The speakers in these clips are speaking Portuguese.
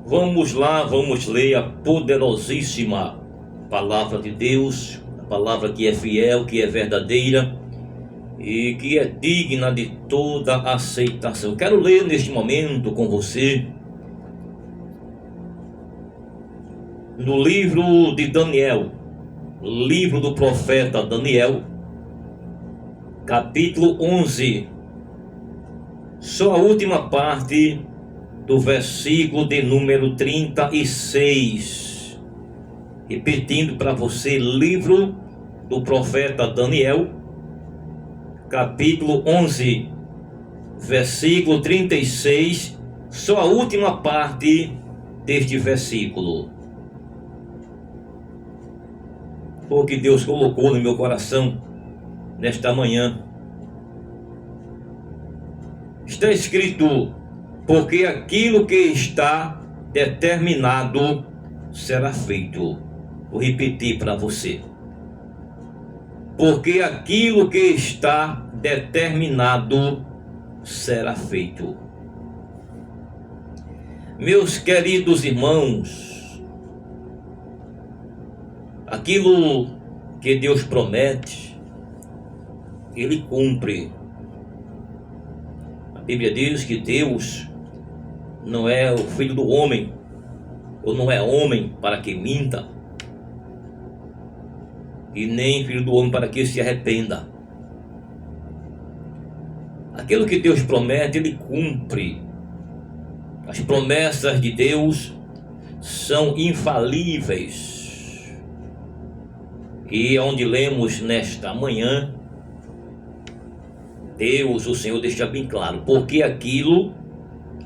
Vamos lá, vamos ler a poderosíssima palavra de Deus, a palavra que é fiel, que é verdadeira e que é digna de toda aceitação. Quero ler neste momento com você no livro de Daniel, livro do profeta Daniel, capítulo 11, só a última parte do versículo de número 36. Repetindo para você, livro do profeta Daniel, capítulo 11, versículo 36, só a última parte deste versículo. Foi o que Deus colocou no meu coração nesta manhã. Está escrito: porque aquilo que está determinado será feito. Vou repetir para você. Porque aquilo que está determinado será feito. Meus queridos irmãos, aquilo que Deus promete, Ele cumpre. A Bíblia diz que Deus não é o filho do homem, ou não é homem para que minta, e nem filho do homem para que se arrependa. Aquilo que Deus promete, Ele cumpre. As promessas de Deus são infalíveis. E onde lemos nesta manhã, Deus, o Senhor, deixa bem claro: porque aquilo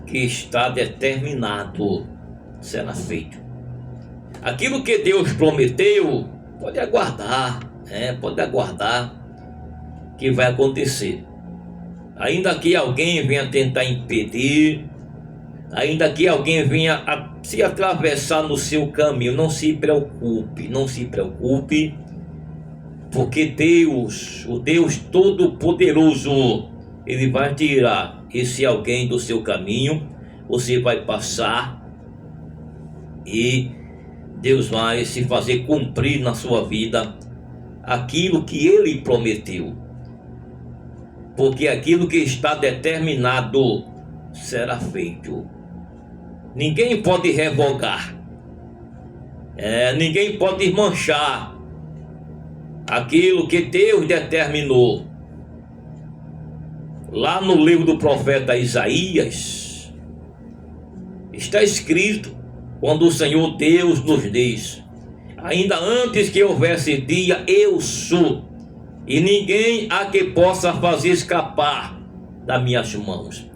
que está determinado será feito. Aquilo que Deus prometeu, pode aguardar, que vai acontecer. Ainda que alguém venha tentar impedir, ainda que alguém venha se atravessar no seu caminho, não se preocupe, porque Deus, o Deus Todo-Poderoso, Ele vai tirar esse alguém do seu caminho. Você vai passar e Deus vai se fazer cumprir na sua vida aquilo que Ele prometeu. Porque aquilo que está determinado será feito. Ninguém pode revogar, ninguém pode manchar aquilo que Deus determinou. Lá no livro do profeta Isaías está escrito, quando o Senhor Deus nos diz: ainda antes que houvesse dia, eu sou, e ninguém há que possa fazer escapar das minhas mãos.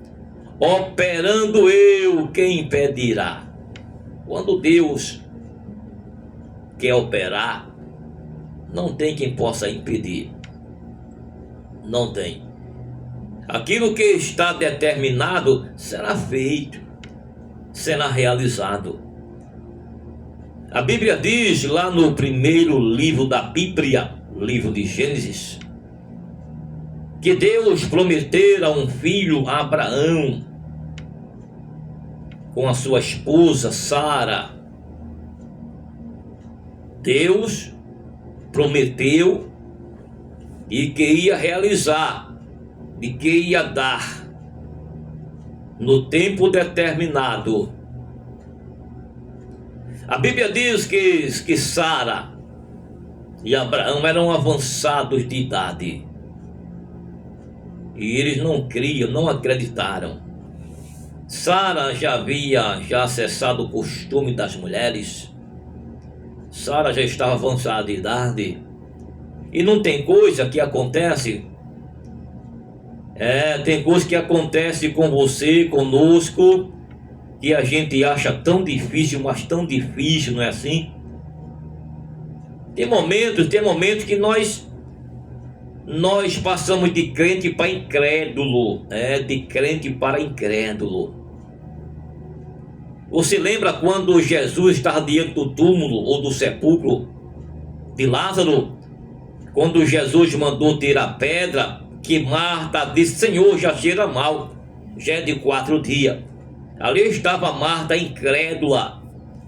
Operando eu, quem impedirá? Quando Deus quer operar, não tem quem possa impedir. Não tem. Aquilo que está determinado será feito, será realizado. A Bíblia diz lá no primeiro livro da Bíblia, livro de Gênesis, que Deus prometera um filho a Abraão com a sua esposa Sara. Deus prometeu e que ia realizar, e que ia dar no tempo determinado. A Bíblia diz que Sara e Abraão eram avançados de idade, e eles não criam, não acreditaram. Sara já havia cessado o costume das mulheres. Sara já estava avançada de idade. E não tem coisa que acontece, tem coisa que acontece com você, conosco, que a gente acha tão difícil, mas tão difícil, não é assim? Tem momentos que nós passamos de crente para incrédulo, de crente para incrédulo. Você lembra quando Jesus estava diante do túmulo ou do sepulcro de Lázaro? Quando Jesus mandou tirar a pedra, que Marta disse: Senhor, já cheira mal, já é de 4 dias. Ali estava Marta incrédula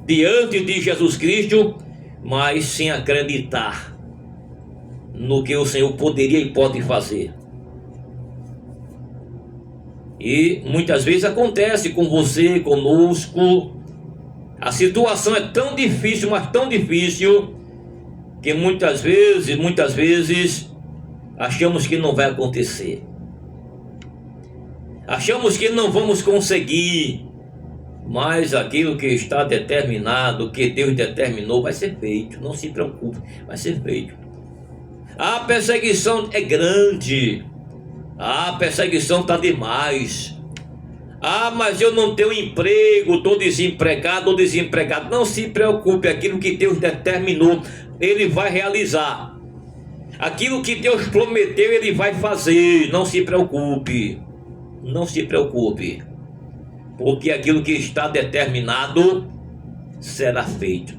diante de Jesus Cristo, mas sem acreditar no que o Senhor poderia e pode fazer. E muitas vezes acontece com você, conosco. A situação é tão difícil, mas tão difícil, que muitas vezes achamos que não vai acontecer. Achamos que não vamos conseguir, mas aquilo que está determinado, que Deus determinou, vai ser feito. Não se preocupe, vai ser feito. A perseguição é grande. A perseguição está demais. Mas eu não tenho emprego, estou desempregado ou desempregado. Não se preocupe, aquilo que Deus determinou, Ele vai realizar. Aquilo que Deus prometeu, Ele vai fazer. Não se preocupe. Não se preocupe. Porque aquilo que está determinado será feito.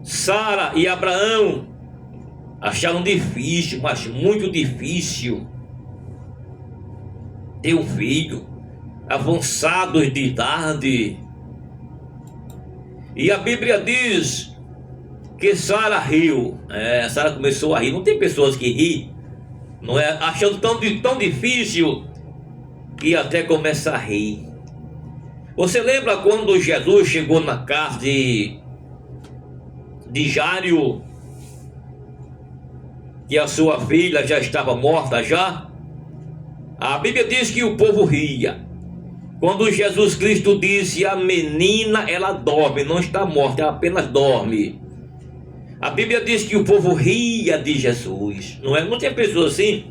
Sara e Abraão acharam difícil, mas muito difícil, ter um filho, avançados de idade. E a Bíblia diz que Sara riu. Sara começou a rir. Não tem pessoas que riem, não é? Achando tão difícil, que até começa a rir. Você lembra quando Jesus chegou na casa de Jairo, que a sua filha já estava morta já? A Bíblia diz que o povo ria. Quando Jesus Cristo disse: a menina, ela dorme, não está morta, ela apenas dorme. A Bíblia diz que o povo ria de Jesus, não é? Não tem pessoas assim?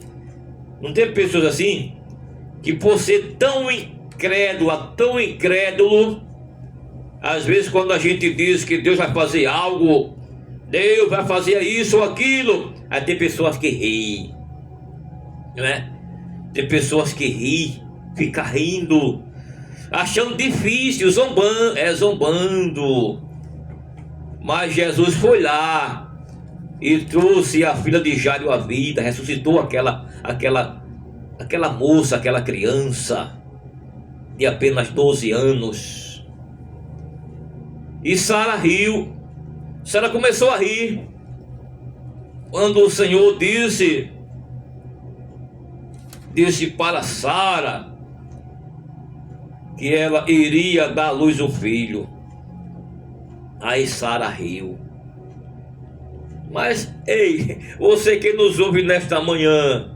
Não tem pessoas assim? Que por ser tão incrédulo, às vezes quando a gente diz que Deus vai fazer algo, Deus vai fazer isso ou aquilo, aí tem pessoas que riem, não é? Tem pessoas que riem, ficam rindo, achando difícil, zombando. Mas Jesus foi lá e trouxe a filha de Jairo à vida, ressuscitou aquela moça, aquela criança de apenas 12 anos. E Sara riu. Sara começou a rir quando o Senhor disse para Sara que ela iria dar à luz um filho. Aí Sara riu. Mas, ei, você que nos ouve nesta manhã,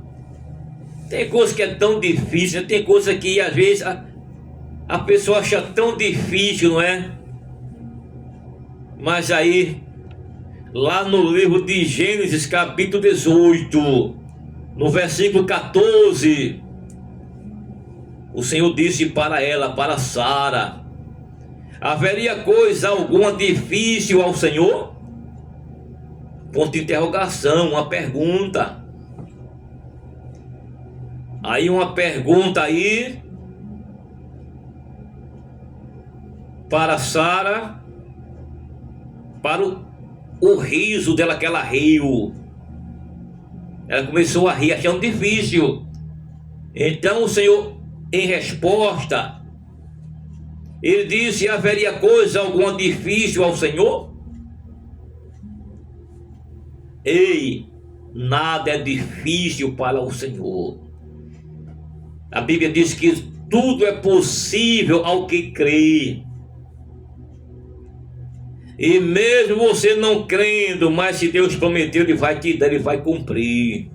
tem coisa que é tão difícil, tem coisa que às vezes a pessoa acha tão difícil, não é? Mas aí, lá no livro de Gênesis, capítulo 18, no versículo 14, o Senhor disse para ela, para Sara: haveria coisa alguma difícil ao Senhor? Ponto de interrogação, uma pergunta. Aí uma pergunta aí para Sara, para o riso dela, que ela riu. Ela começou a rir, achando difícil. Então o Senhor, em resposta, Ele disse: haveria coisa alguma difícil ao Senhor? Ei, nada é difícil para o Senhor. A Bíblia diz que tudo é possível ao que crê. E mesmo você não crendo, mas se Deus prometeu, Ele vai te dar, Ele vai cumprir.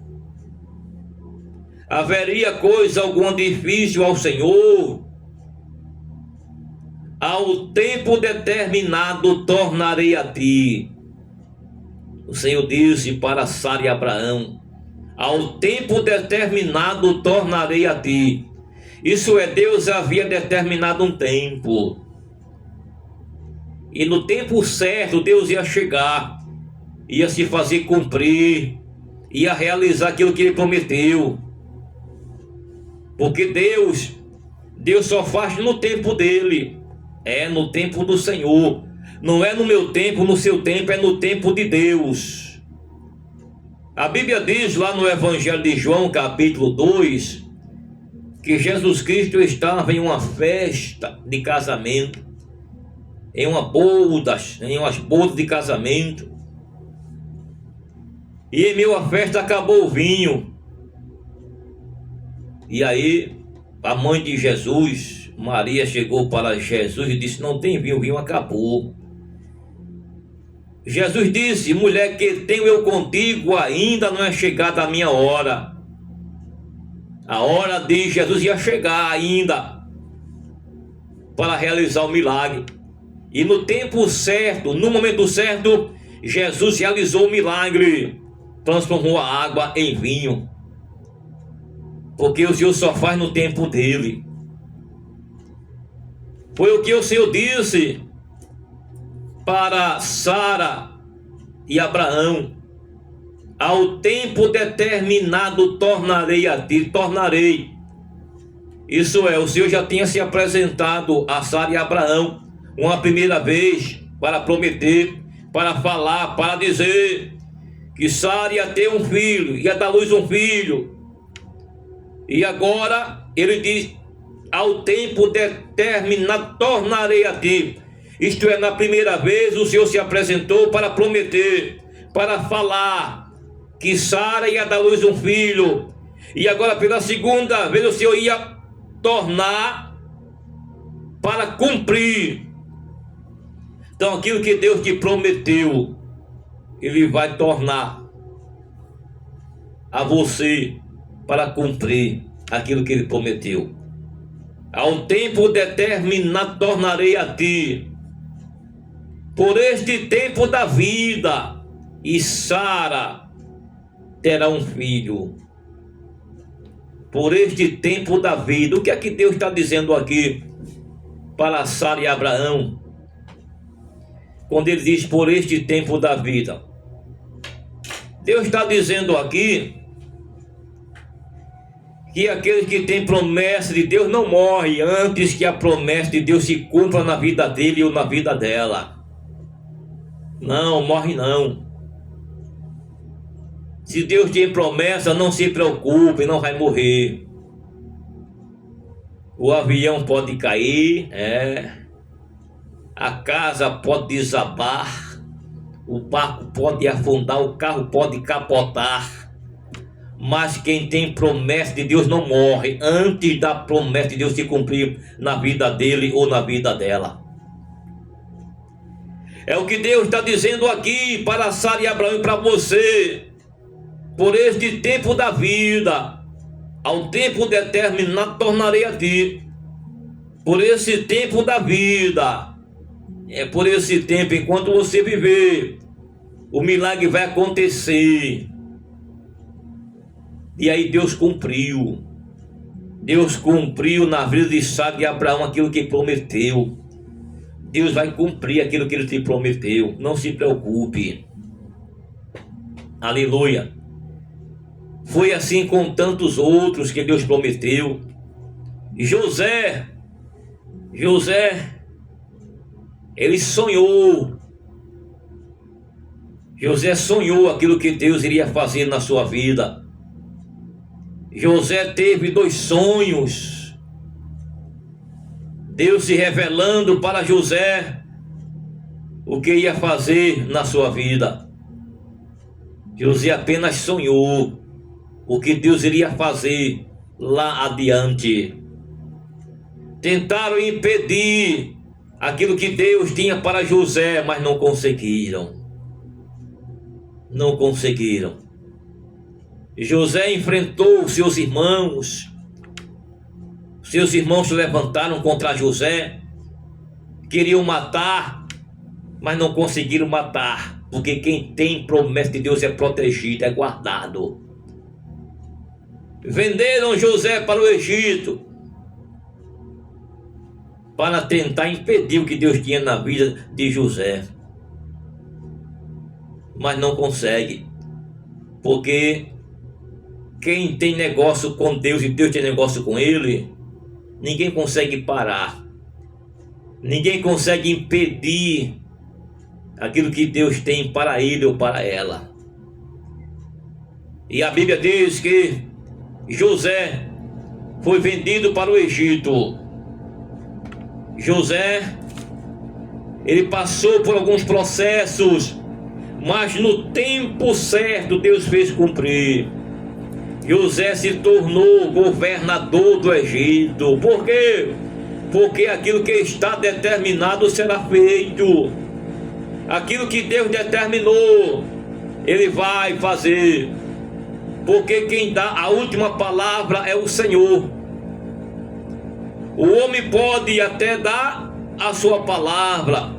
Haveria coisa alguma difícil ao Senhor? Ao tempo determinado tornarei a ti. O Senhor disse para Sara e Abraão: ao tempo determinado tornarei a ti. Isso é, Deus havia determinado um tempo, e no tempo certo Deus ia chegar, ia se fazer cumprir, ia realizar aquilo que Ele prometeu. Porque Deus só faz no tempo dele, é no tempo do Senhor. Não é no meu tempo, no seu tempo, é no tempo de Deus. A Bíblia diz lá no Evangelho de João, capítulo 2, que Jesus Cristo estava em uma festa de casamento, em umas bodas de casamento, e em meio à festa acabou o vinho. E aí a mãe de Jesus, Maria, chegou para Jesus e disse: não tem vinho, o vinho acabou. Jesus disse: mulher, que tenho eu contigo, ainda não é chegada a minha hora. A hora de Jesus ia chegar ainda para realizar o milagre. E no tempo certo, no momento certo, Jesus realizou o milagre, transformou a água em vinho, porque o Senhor só faz no tempo dele. Foi o que o Senhor disse para Sara e Abraão: ao tempo determinado tornarei a ti, tornarei. Isso é, o Senhor já tinha se apresentado a Sara e Abraão uma primeira vez para prometer, para falar, para dizer que Sara ia ter um filho, ia dar à luz um filho. E agora ele diz: ao tempo determinado tornarei a ti. Isto é, na primeira vez o Senhor se apresentou para prometer, para falar que Sara ia dar à luz um filho. E agora pela segunda vez o Senhor ia tornar para cumprir. Então aquilo que Deus te prometeu, Ele vai tornar a você para cumprir aquilo que Ele prometeu. Ao tempo determinado tornarei a ti, por este tempo da vida, e Sara terá um filho. Por este tempo da vida. O que é que Deus está dizendo aqui para Sara e Abraão, quando ele diz por este tempo da vida? Deus está dizendo aqui que aquele que tem promessa de Deus não morre antes que a promessa de Deus se cumpra na vida dele ou na vida dela. Não, morre não. Se Deus tem promessa, não se preocupe, não vai morrer. O avião pode cair, a casa pode desabar, o barco pode afundar, o carro pode capotar, mas quem tem promessa de Deus não morre antes da promessa de Deus se cumprir na vida dele ou na vida dela. É o que Deus está dizendo aqui para Sara e Abraão e para você. Por este tempo da vida, ao tempo determinado tornarei a ti. Por esse tempo da vida, por esse tempo, enquanto você viver, o milagre vai acontecer. E aí Deus cumpriu. Deus cumpriu na vida de Sara e Abraão aquilo que prometeu. Deus vai cumprir aquilo que Ele te prometeu. Não se preocupe. Aleluia. Foi assim com tantos outros que Deus prometeu. José, ele sonhou. José sonhou aquilo que Deus iria fazer na sua vida. José teve 2 sonhos. Deus se revelando para José o que ia fazer na sua vida. José apenas sonhou o que Deus iria fazer lá adiante. Tentaram impedir aquilo que Deus tinha para José, mas não conseguiram. Não conseguiram. José enfrentou seus irmãos. Seus irmãos se levantaram contra José, queriam matar, mas não conseguiram matar, porque quem tem promessa de Deus é protegido, é guardado. Venderam José para o Egito para tentar impedir o que Deus tinha na vida de José, mas não consegue, porque quem tem negócio com Deus e Deus tem negócio com ele, ninguém consegue parar, ninguém consegue impedir aquilo que Deus tem para ele ou para ela. E a Bíblia diz que José foi vendido para o Egito. José, ele passou por alguns processos, mas no tempo certo Deus fez cumprir. José se tornou governador do Egito. Por quê? Porque aquilo que está determinado será feito. Aquilo que Deus determinou, Ele vai fazer. Porque quem dá a última palavra é o Senhor. O homem pode até dar a sua palavra,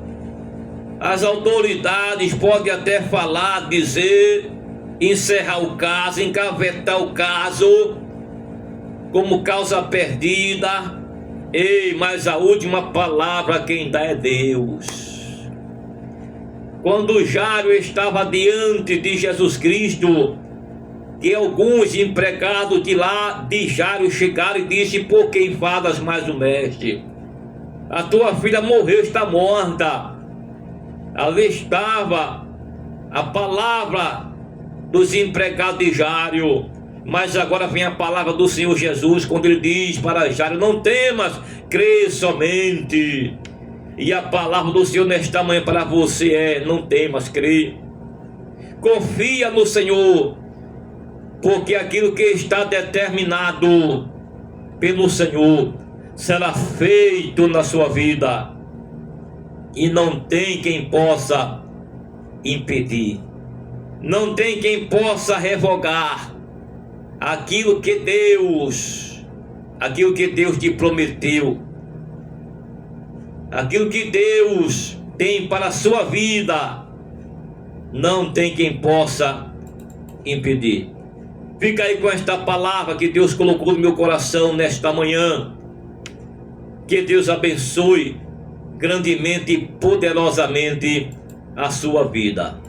as autoridades podem até falar, dizer, encerrar o caso, engavetar o caso como causa perdida. Ei, mas a última palavra quem dá é Deus. Quando Jairo estava diante de Jesus Cristo, que alguns empregados de lá de Jairo chegaram e disse: por que enfadas mais o mestre? A tua filha morreu, está morta. Ali estava a palavra dos empregados de Jairo. Mas agora vem a palavra do Senhor Jesus, quando ele diz para Jairo: não temas, crê somente. E a palavra do Senhor nesta manhã para você é: não temas, crê. Confia no Senhor, porque aquilo que está determinado pelo Senhor será feito na sua vida, e não tem quem possa impedir, não tem quem possa revogar aquilo que Deus te prometeu, aquilo que Deus tem para a sua vida. Não tem quem possa impedir. Fica aí com esta palavra que Deus colocou no meu coração nesta manhã. Que Deus abençoe grandemente e poderosamente a sua vida.